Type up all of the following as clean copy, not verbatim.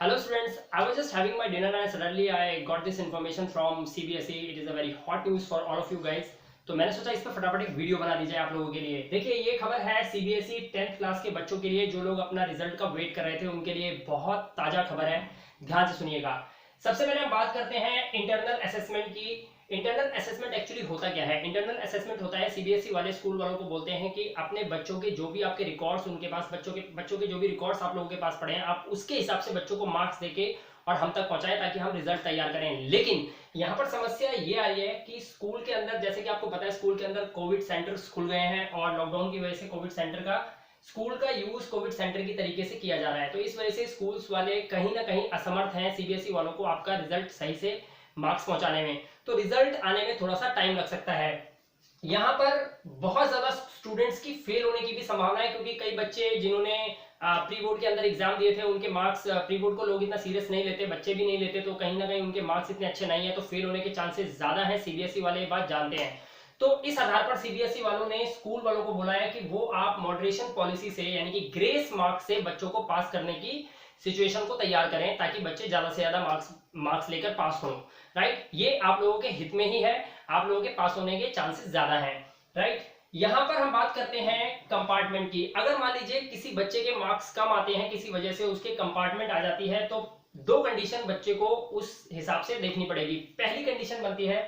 Hello students, I was just having my dinner and suddenly I got this information from CBSE. It is a very hot news for all of you guys. तो मैंने सोचा इस पर फटाफट एक video बना दी जाए आप लोगों के लिए। देखिए ये खबर है सीबीएसई 10th क्लास के बच्चों के लिए जो लोग अपना रिजल्ट का वेट कर रहे थे उनके लिए बहुत ताजा खबर है। ध्यान से सुनिएगा। सबसे पहले हम बात करते हैं इंटरनल असेसमेंट की। इंटरनल असेसमेंट एक्चुअली होता क्या है? इंटरनल असेसमेंट होता है सीबीएसई वाले स्कूल वालों को बोलते हैं कि अपने बच्चों के जो भी आपके रिकॉर्ड्स उनके पास बच्चों के जो भी रिकॉर्ड्स आप लोगों के पास पड़े हैं आप उसके हिसाब से बच्चों को मार्क्स देके और हम तक पहुंचाएं ताकि हम रिजल्ट तैयार करें। लेकिन यहाँ पर समस्या ये आ रही है कि स्कूल के अंदर, जैसे कि आपको पता है, स्कूल के अंदर कोविड सेंटर्स खुल गए हैं और लॉकडाउन की वजह से कोविड सेंटर का स्कूल का यूज कोविड सेंटर की तरीके से किया जा रहा है। तो इस वजह से स्कूल्स वाले कहीं ना कहीं असमर्थ हैं सीबीएसई वालों को आपका रिजल्ट सही से मार्क्स पहुंचाने में। तो रिजल्ट आने में थोड़ा सा टाइम लग सकता है। यहाँ पर बहुत ज्यादा स्टूडेंट्स की फेल होने की भी संभावना है क्योंकि कई बच्चे जिन्होंने प्री बोर्ड के अंदर एग्जाम दिए थे उनके मार्क्स, प्री बोर्ड को लोग इतना सीरियस नहीं लेते, बच्चे भी नहीं लेते, तो कहीं ना कहीं उनके मार्क्स इतने अच्छे नहीं है तो फेल होने के चांसेस ज्यादा है। सीबीएसई वाले ये बात जानते हैं। तो इस आधार पर सीबीएसई वालों ने स्कूल वालों को बोला है कि वो आप मॉडरेशन पॉलिसी से यानी कि ग्रेस मार्क्स से बच्चों को पास करने की सिचुएशन को तैयार करें ताकि बच्चे ज्यादा से ज्यादा मार्क्स लेकर पास हों। राइट, ये आप लोगों के हित में ही है, आप लोगों के पास होने के चांसेस ज्यादा हैं। राइट, यहां पर हम बात करते हैं कंपार्टमेंट की। अगर मान लीजिए किसी बच्चे के मार्क्स कम आते हैं, किसी वजह से उसके कंपार्टमेंट आ जाती है, तो दो कंडीशन बच्चे को उस हिसाब से देखनी पड़ेगी। पहली कंडीशन बनती है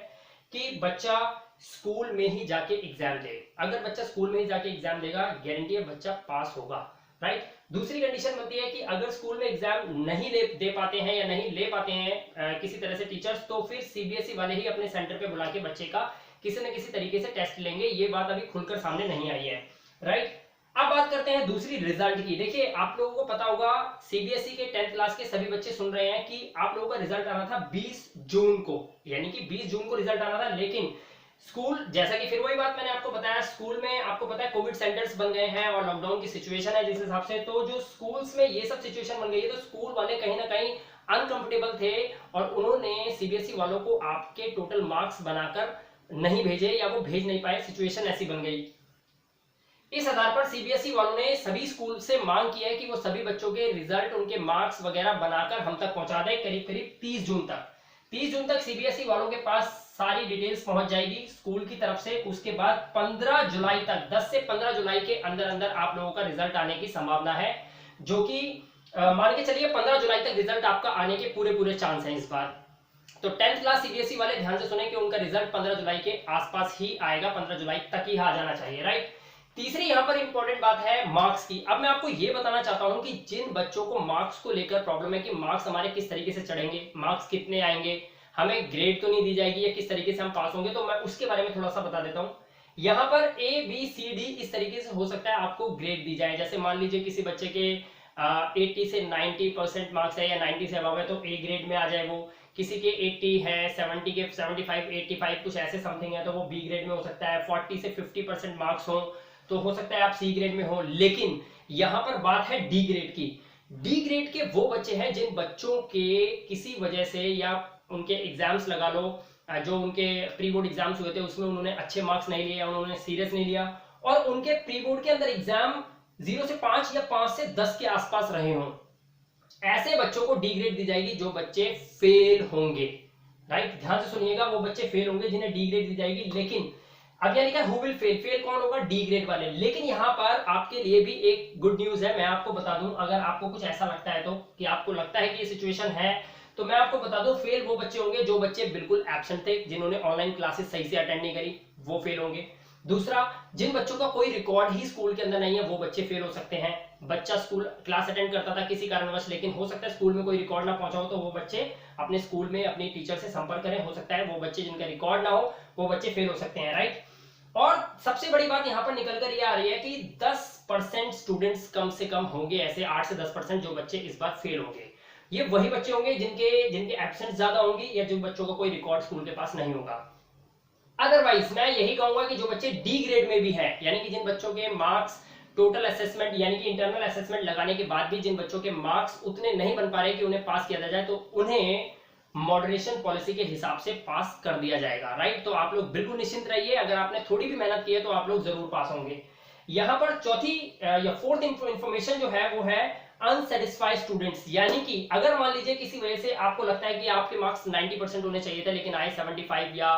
कि बच्चा स्कूल में ही जाके एग्जाम दे। अगर बच्चा स्कूल में ही जाके एग्जाम देगा गारंटी है बच्चा पास होगा। राइट, दूसरी कंडीशन बनती है कि अगर स्कूल में एग्जाम नहीं दे पाते हैं या नहीं ले पाते हैं किसी तरह से टीचर्स, तो फिर सीबीएसई वाले ही अपने सेंटर पे बुला के बच्चे का किसी न किसी तरीके से टेस्ट लेंगे। ये बात अभी खुलकर सामने नहीं आई है। राइट, अब बात करते हैं दूसरी रिजल्ट की। देखिए आप लोगों को पता होगा सीबीएसई के 10th क्लास के सभी बच्चे सुन रहे हैं कि आप लोगों का रिजल्ट आना था 20 जून को, यानी कि 20 जून को रिजल्ट आना था। लेकिन स्कूल, जैसा कि फिर वही बात मैंने आपको बताया, स्कूल में आपको पता है कोविड सेंटर्स बन गए हैं और लॉकडाउन की सिचुएशन है जिस हिसाब से, तो जो स्कूल्स में ये सब सिचुएशन बन गई है तो स्कूल वाले कहीं ना कहीं अनकंफर्टेबल थे और उन्होंने सीबीएसई वालों को आपके टोटल मार्क्स बनाकर नहीं भेजे या वो भेज नहीं पाए, सिचुएशन ऐसी बन गई। इस आधार पर सीबीएसई वालों ने सभी स्कूल से मांग की है कि वो सभी बच्चों के रिजल्ट, उनके मार्क्स वगैरह बनाकर हम तक पहुंचा दें करीब करीब 30 जून तक। 30 जून तक सीबीएसई वालों के पास सारी डिटेल्स पहुंच जाएगी स्कूल की तरफ से। उसके बाद 15 जुलाई तक, 10 से 15 जुलाई के अंदर अंदर आप लोगों का रिजल्ट आने की संभावना है, जो कि मान के चलिए 15 जुलाई तक रिजल्ट आपका आने के पूरे पूरे चांस हैं इस बार। तो 10th क्लास सीबीएसई वाले ध्यान से सुने कि उनका रिजल्ट 15 जुलाई के आसपास ही आएगा, 15 जुलाई तक ही आ जाना चाहिए। राइट, तीसरी यहां पर इंपॉर्टेंट बात है मार्क्स की। अब मैं आपको यह बताना चाहता हूं कि जिन बच्चों को मार्क्स को लेकर प्रॉब्लम है कि मार्क्स हमारे किस तरीके से चढ़ेंगे, मार्क्स कितने आएंगे, हमें ग्रेड तो नहीं दी जाएगी या किस तरीके से हम पास होंगे, तो मैं उसके बारे में थोड़ा सा बता देता हूं। यहां पर ए बी सी डी इस तरीके से हो सकता है आपको ग्रेड दी जाए। जैसे मान लीजिए किसी बच्चे के 80 से 90% मार्क्स है या 90 से अबव है तो ए ग्रेड में आ जाए वो। किसी के 80 है, 70 के 75, 85 कुछ ऐसे समथिंग है तो वो बी ग्रेड में हो सकता है। 40 से 50% मार्क्स हो तो हो सकता है आप सी ग्रेड में हो। लेकिन यहां पर बात है डी ग्रेड की। डी ग्रेड के वो बच्चे हैं जिन बच्चों के किसी वजह से या उनके एग्जाम्स लगा लो, जो उनके प्री बोर्ड एग्जाम्स हुए थे उसमें उन्होंने अच्छे मार्क्स नहीं लिए, उन्होंने सीरियस नहीं लिया और उनके प्री बोर्ड के अंदर एग्जाम 0 से 5 या 5 से 10 के आसपास रहे हों, ऐसे बच्चों को डी ग्रेड दी जाएगी जो बच्चे फेल होंगे। राइट, ध्यान से सुनिएगा, वो बच्चे फेल होंगे जिन्हें डी ग्रेड दी जाएगी। लेकिन अब यहाँ लिखा हु विल फेल, फेल कौन होगा? डी ग्रेड वाले। लेकिन यहाँ पर आपके लिए भी एक गुड न्यूज है, मैं आपको बता दूं, अगर आपको कुछ ऐसा लगता है तो कि आपको लगता है कि ये सिचुएशन है तो मैं आपको बता दूं, फेल वो बच्चे होंगे जो बच्चे बिल्कुल एब्सेंट थे, जिन्होंने ऑनलाइन क्लासेस सही से अटेंड नहीं करी, वो फेल होंगे। दूसरा, जिन बच्चों का कोई रिकॉर्ड ही स्कूल के अंदर नहीं है वो बच्चे फेल हो सकते हैं। बच्चा स्कूल क्लास अटेंड करता था किसी कारणवश, लेकिन हो सकता है स्कूल में कोई रिकॉर्ड ना पहुंचा हो तो वो बच्चे अपने स्कूल में अपनी टीचर से संपर्क करें, हो सकता है वो बच्चे जिनका रिकॉर्ड ना हो वो बच्चे फेल हो सकते हैं। राइट, और सबसे बड़ी बात यहां पर निकल कर ये आ रही है कि 10% स्टूडेंट्स कम से कम होंगे ऐसे, 8 से 10% जो बच्चे इस बार फेल होंगे। ये वही बच्चे होंगे जिनके एब्सेंट ज्यादा होंगी या जिन बच्चों का कोई रिकॉर्ड स्कूल के पास नहीं होगा। अदरवाइज मैं यही कहूंगा कि जो बच्चे डी ग्रेड में भी है, यानी कि जिन बच्चों के मार्क्स टोटल असेसमेंट यानी कि इंटरनल असेसमेंट लगाने के बाद भी जिन बच्चों के मार्क्स उतने नहीं बन पा रहे कि उन्हें पास किया जाए, तो उन्हें मॉडरेशन पॉलिसी के हिसाब से पास कर दिया जाएगा। राइट, तो आप लोग बिल्कुल निश्चिंत रहिए, अगर आपने थोड़ी भी मेहनत की है तो आप लोग जरूर पास होंगे। यहां पर चौथी या फोर्थ इंफॉर्मेशन जो है वो है अनसेटिस्फाइड स्टूडेंट्स, यानी कि अगर मान लीजिए किसी वजह से आपको लगता है कि आपके मार्क्स 90% होने चाहिए थे लेकिन आए 75 या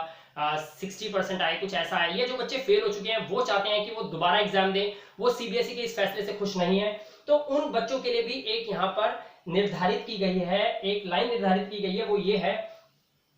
60% आए, कुछ ऐसा है, ये जो बच्चे फेल हो चुके हैं वो चाहते हैं कि वो दोबारा एग्जाम दें, वो सीबीएसई के इस फैसले से खुश नहीं है, तो उन बच्चों के लिए भी एक यहाँ पर निर्धारित की गई है, एक लाइन निर्धारित की गई है, वो ये है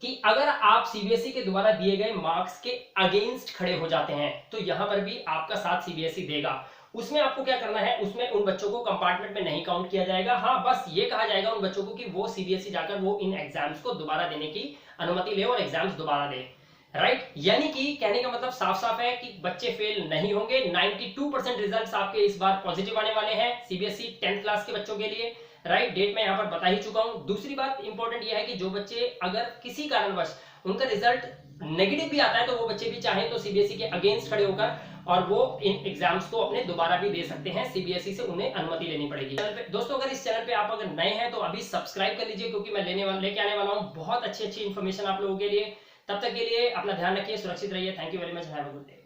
कि अगर आप सीबीएसई के द्वारा दिए गए मार्क्स के अगेंस्ट खड़े हो जाते हैं तो यहां पर भी आपका साथ सीबीएसई देगा। उसमें आपको क्या करना है, उसमें उन बच्चों को कंपार्टमेंट में नहीं काउंट किया जाएगा। हाँ, बस ये कहा जाएगा उन बच्चों को कि वो सीबीएसई जाकर वो इन एग्जाम्स को दोबारा देने की अनुमति ले और एग्जाम्स दोबारा दे। राइट, यानी कि कहने का मतलब साफ साफ है कि बच्चे फेल नहीं होंगे। 92% रिजल्ट्स आपके इस बार पॉजिटिव आने वाले हैं सीबीएसई 10th क्लास के बच्चों के लिए। राइट, डेट मैं यहाँ पर बता ही चुका हूँ। दूसरी बात इंपॉर्टेंट यह है कि जो बच्चे अगर किसी कारणवश उनका रिजल्ट नेगेटिव भी आता है तो वो बच्चे भी चाहे तो सीबीएसई के अगेंस्ट खड़े होकर और वो इन एग्जाम्स को अपने दोबारा भी दे सकते हैं, सीबीएसई से उन्हें अनुमति लेनी पड़ेगी। दोस्तों, अगर इस चैनल पे आप अगर नए हैं तो अभी सब्सक्राइब कर लीजिए, क्योंकि मैं लेके आने वाला हूँ बहुत अच्छी इन्फॉर्मेशन आप लोगों के लिए। तब तक के लिए अपना ध्यान रखिए, सुरक्षित रहिए। Thank you very much, have a good day.